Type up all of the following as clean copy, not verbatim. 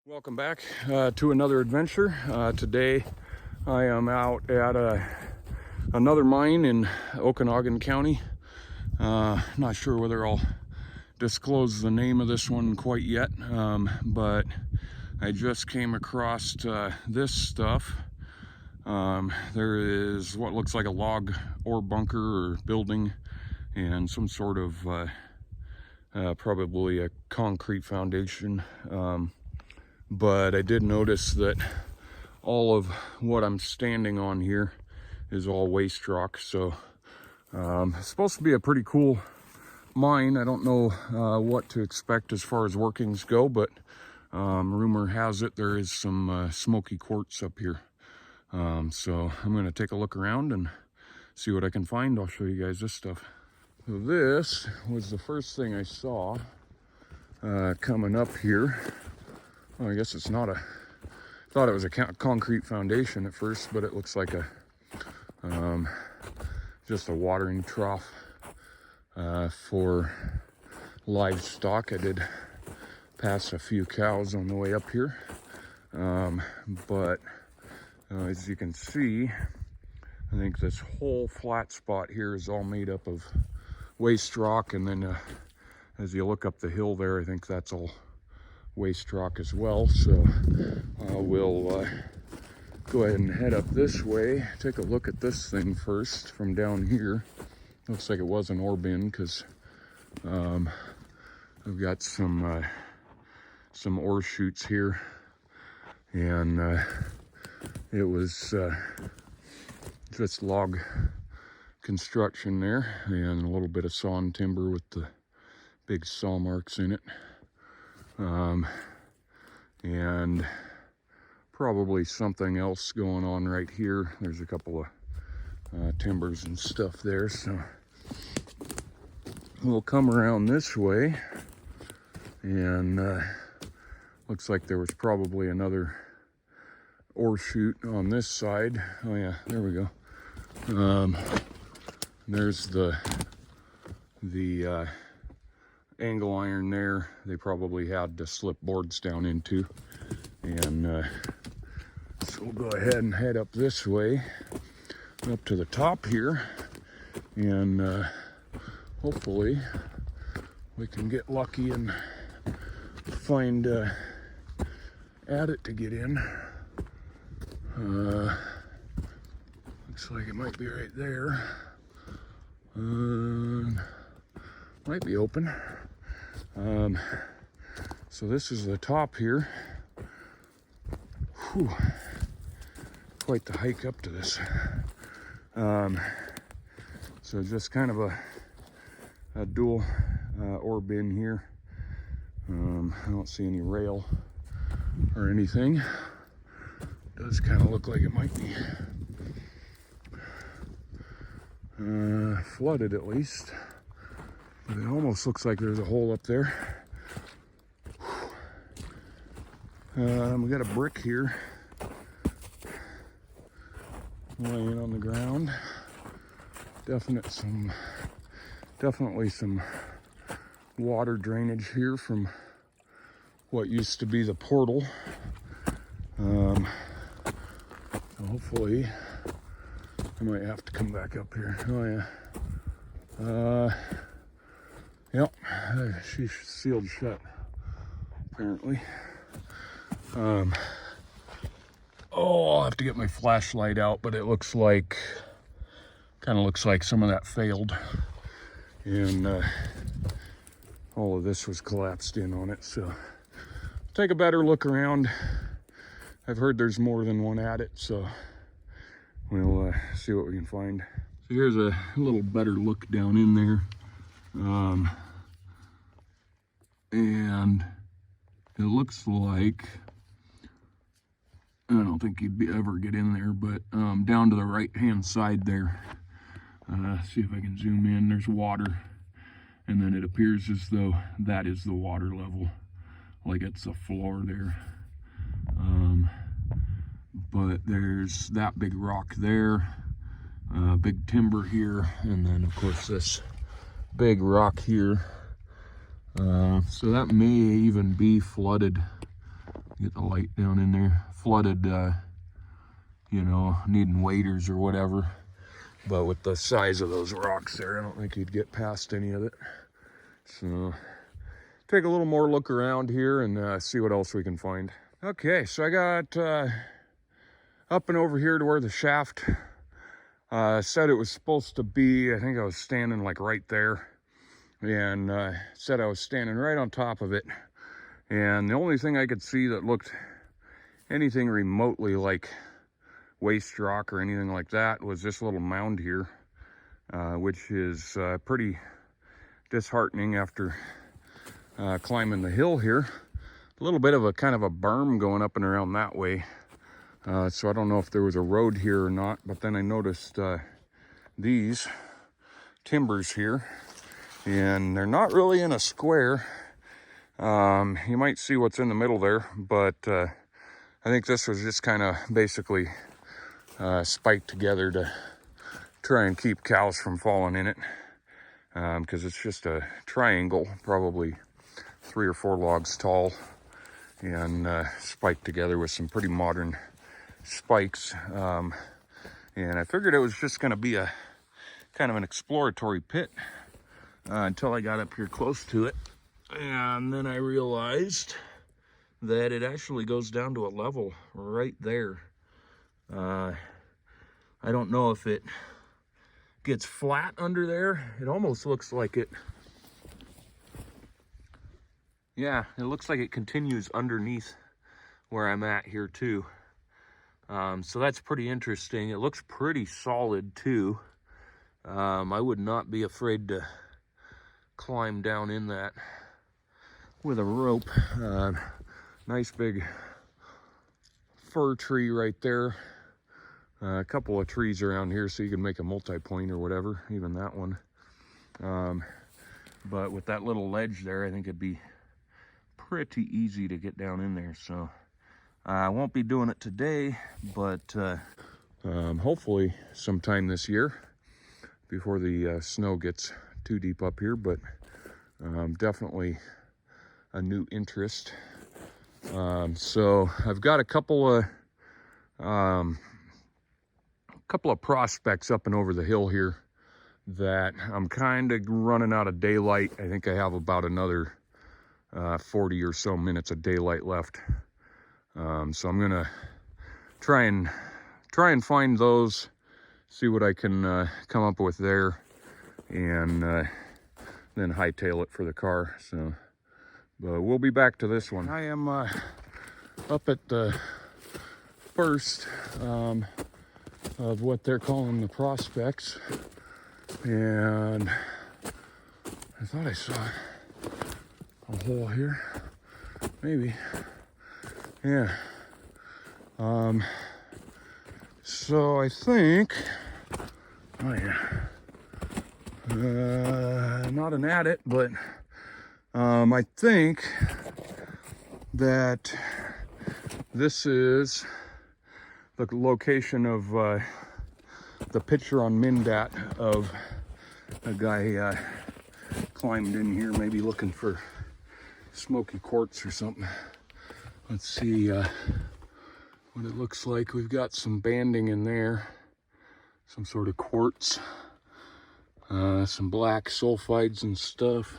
Welcome back to another adventure. Today I am out at another mine in Okanagan County. Not sure whether I'll disclose the name of this one quite yet, but I just came across this stuff. There is what looks like a log ore bunker or building and some sort of probably a concrete foundation. But I did notice that all of what I'm standing on here is all waste rock. So it's supposed to be a pretty cool mine. I don't know what to expect as far as workings go, but rumor has it there is some smoky quartz up here. So I'm going to take a look around and see what I can find. I'll show you guys this stuff. So this was the first thing I saw coming up here. Well, I guess it's not a, thought it was a concrete foundation at first, but it looks like a, just a watering trough for livestock. I did pass a few cows on the way up here, but as you can see, I think this whole flat spot here is all made up of waste rock, and then as you look up the hill there, I think that's all waste rock as well. So we'll go ahead and head up this way, take a look at this thing first from down here. Looks like it was an ore bin because I've got some ore chutes here, and it was just log construction there and a little bit of sawn timber with the big saw marks in it. And probably something else going on right here. There's a couple of timbers and stuff there, so we'll come around this way, and looks like there was probably another ore chute on this side. Oh yeah, there we go. There's the angle iron there. They probably had to slip boards down into, and so we'll go ahead and head up this way up to the top here, and hopefully we can get lucky and find adit to get in. Looks like it might be right there. Might be open. So this is the top here. Whew. Quite the hike up to this. So just kind of a dual ore bin here. I don't see any rail or anything. Does kind of look like it might be flooded at least. But it almost looks like there's a hole up there. We got a brick here laying on the ground. Definitely some water drainage here from what used to be the portal. So hopefully I might have to come back up here. Oh yeah. Yep, she's sealed shut, apparently. Oh, I'll have to get my flashlight out, but it looks like, kind of looks like some of that failed. And all of this was collapsed in on it, so take a better look around. I've heard there's more than one adit, so we'll see what we can find. So here's a little better look down in there. And it looks like, I don't think you'd ever get in there, but down to the right hand side there, see if I can zoom in, there's water, and then it appears as though that is the water level, like it's a floor there. But there's that big rock there, big timber here, and then of course this big rock here. So that may even be flooded Get the light down in there. Flooded, you know, needing waders or whatever. But with the size of those rocks there, I don't think you'd get past any of it. So take a little more look around here and see what else we can find. Okay, so I got up and over here to where the shaft said it was supposed to be. I think I was standing like right there, and said I was standing right on top of it. And the only thing I could see that looked anything remotely like waste rock or anything like that was this little mound here, which is pretty disheartening after climbing the hill here. A little bit of a kind of a berm going up and around that way. So I don't know if there was a road here or not, but then I noticed these timbers here, and they're not really in a square. You might see what's in the middle there, but I think this was just kind of basically spiked together to try and keep cows from falling in it, because it's just a triangle, probably 3 or 4 logs tall, and spiked together with some pretty modern spikes. And I figured it was just going to be a kind of an exploratory pit until I got up here close to it, and then I realized that it actually goes down to a level right there. I don't know if it gets flat under there. It almost looks like it. Yeah, it looks like it continues underneath where I'm at here too. So that's pretty interesting. It looks pretty solid too. I would not be afraid to climb down in that with a rope. Nice big fir tree right there. A couple of trees around here so you can make a multi-point or whatever, even that one. But with that little ledge there, I think it'd be pretty easy to get down in there. So I won't be doing it today, but hopefully sometime this year before the snow gets too deep up here. But definitely a new interest. So I've got a couple of prospects up and over the hill here that I'm kind of running out of daylight. I think I have about another 40 or so minutes of daylight left. So I'm gonna try and find those, see what I can come up with there, and then hightail it for the car. So, but we'll be back to this one. I am up at the first of what they're calling the prospects, and I thought I saw a hole here, maybe. Yeah. So I think, oh yeah, not an adit, but I think that this is the location of the picture on Mindat of a guy climbed in here, maybe looking for smoky quartz or something. Let's see what it looks like. We've got some banding in there, some sort of quartz, some black sulfides and stuff.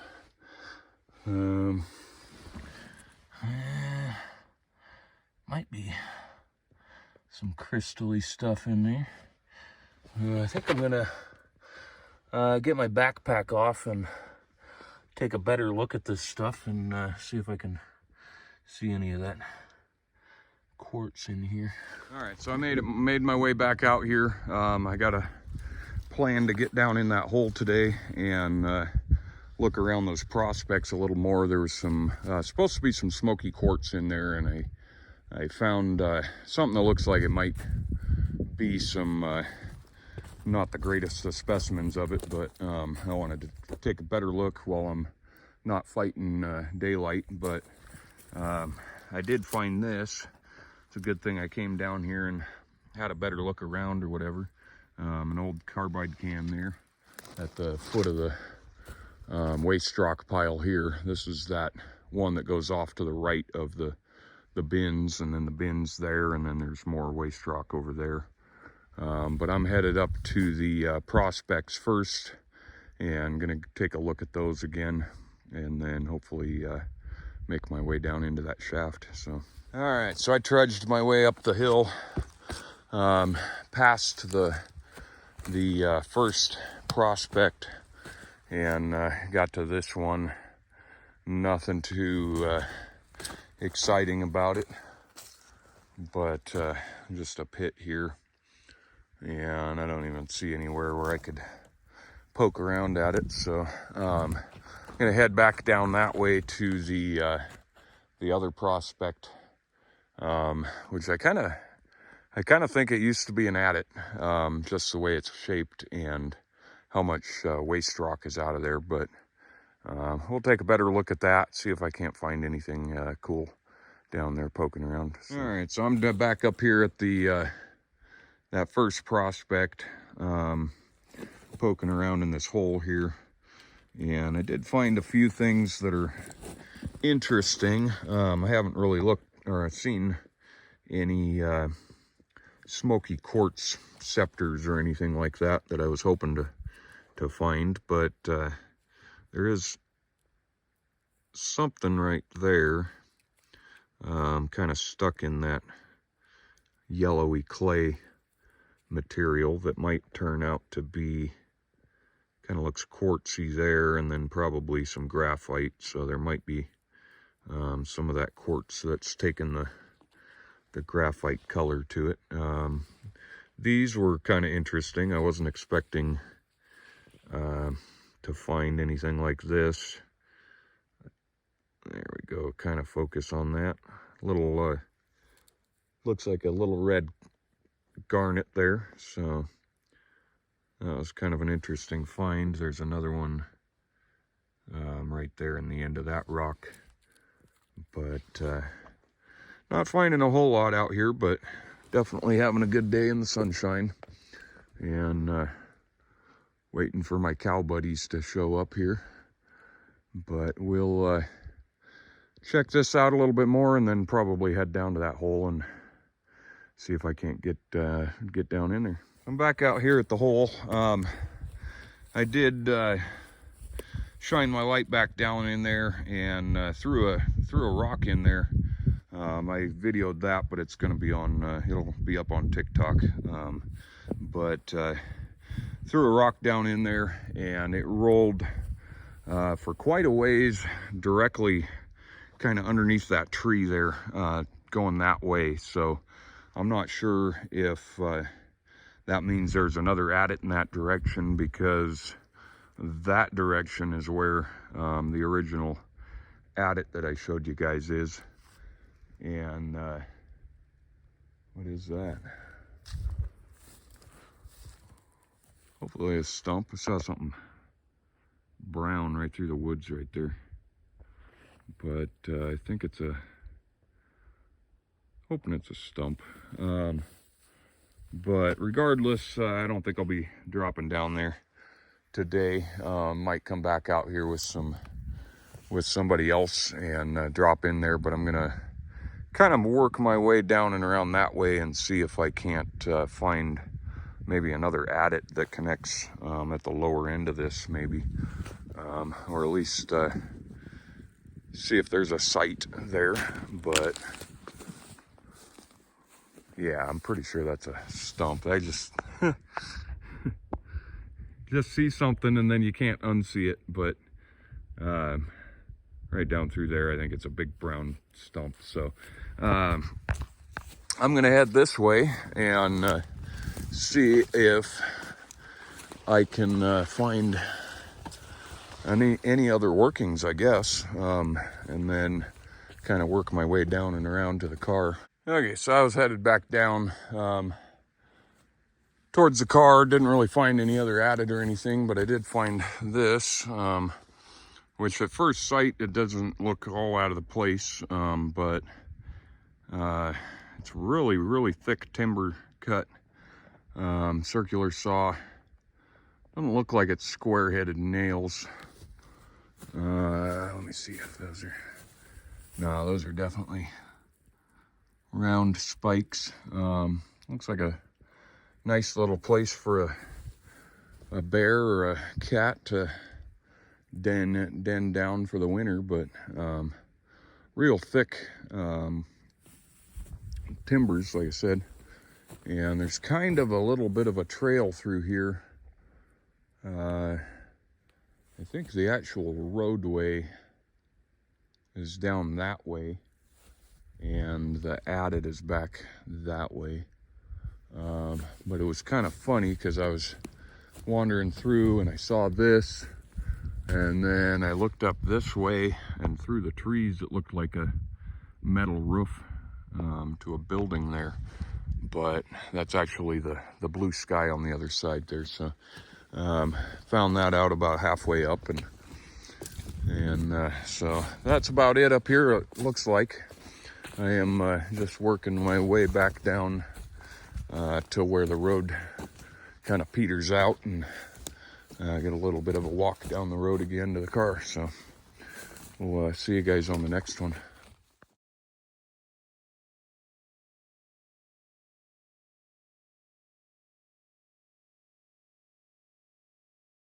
Might be some crystally stuff in there. I think I'm gonna get my backpack off and take a better look at this stuff and see if I can see any of that quartz in here. All right, so I made my way back out here. I got a plan to get down in that hole today and look around those prospects a little more. There was some supposed to be some smoky quartz in there, and I found something that looks like it might be some not the greatest of specimens of it, but I wanted to take a better look while I'm not fighting daylight. But I did find this. It's a good thing I came down here and had a better look around or whatever. An old carbide can there at the foot of the waste rock pile here. This is that one that goes off to the right of the the bins, and then the bins there, and then there's more waste rock over there. But I'm headed up to the prospects first, and gonna take a look at those again, and then hopefully make my way down into that shaft. So, all right, so I trudged my way up the hill, past the first prospect, and got to this one. Nothing too exciting about it, but just a pit here, and I don't even see anywhere where I could poke around at it. So I'm gonna head back down that way to the other prospect, which I kind of think it used to be an adit, just the way it's shaped and how much waste rock is out of there. But we'll take a better look at that, see if I can't find anything cool down there poking around. So. All right, so I'm back up here at the that first prospect, poking around in this hole here, and I did find a few things that are interesting. I haven't really looked or seen any smoky quartz scepters or anything like that I was hoping to find, but there is something right there, kind of stuck in that yellowy clay material that might turn out to be, kind of looks quartzy there, and then probably some graphite. So there might be some of that quartz that's taken the graphite color to it. These were kind of interesting. I wasn't expecting to find anything like this. There we go, kind of focus on that. Little, looks like a little red garnet there. So that was kind of an interesting find. There's another one right there in the end of that rock. But not finding a whole lot out here, but definitely having a good day in the sunshine. And waiting for my cow buddies to show up here. But we'll check this out a little bit more, and then probably head down to that hole and see if I can't get down in there. I'm back out here at the hole. I did shine my light back down in there and threw a rock in there. I videoed that, but it's going to be on, it'll be up on TikTok. But threw a rock down in there, and it rolled for quite a ways directly kind of underneath that tree there, going that way. So I'm not sure if that means there's another adit in that direction, because that direction is where the original adit that I showed you guys is. And what is that? Hopefully a stump. I saw something brown right through the woods right there. But I think it's hoping it's a stump. But regardless, I don't think I'll be dropping down there today. Might come back out here with somebody else and drop in there, but I'm gonna kind of work my way down and around that way and see if I can't find maybe another adit that connects at the lower end of this, maybe, or at least see if there's a site there. But yeah, I'm pretty sure that's a stump. I just just see something and then you can't unsee it. But right down through there, I think it's a big brown stump. So I'm gonna head this way and see if I can find any other workings, I guess, and then kind of work my way down and around to the car. Okay, so I was headed back down towards the car. Didn't really find any other adit or anything, but I did find this, which at first sight it doesn't look all out of the place, but it's really thick timber cut, circular saw. Doesn't look like it's square-headed nails. Let me see if those are, no, those are definitely round spikes. Looks like a nice little place for a bear or a cat to den down for the winter, but real thick timbers, like I said. And there's kind of a little bit of a trail through here. I think the actual roadway is down that way, and the adit is back that way. But it was kind of funny because I was wandering through and I saw this, and then I looked up this way, and through the trees it looked like a metal roof to a building there, but that's actually the blue sky on the other side there. So found that out about halfway up, and so that's about it up here, it looks like. I am just working my way back down to where the road kind of peters out, and get a little bit of a walk down the road again to the car. So we'll see you guys on the next one.